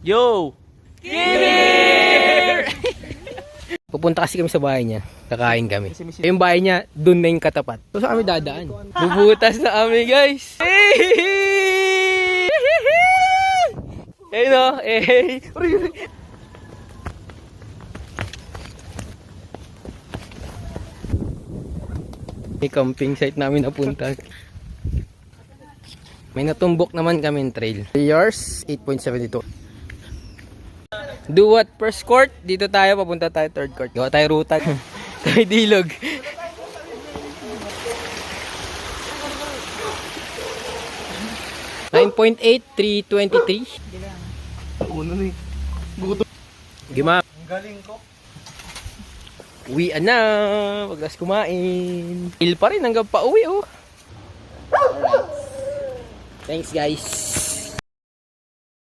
Yo! Kibir! Pupunta kasi kami sa bahay niya. Kakain kami. Yung bahay niya, dun na yung katapat. So saan kami dadaan? Bubutas na kami, guys! Hey no! Hey! May camping site namin napunta. May natumbok naman kami trail. Yours, 8.72. Do what? First court. Dito tayo. Papunta tayo third court. Gawa tayo ruta. Tayo dilog. $9.8, 323. Ano na eh. Gutom. Gima. Ang galing ko. Uwian na. Paglas kumain. Il pa rin hanggang pa uwi oh. Alright. Thanks guys.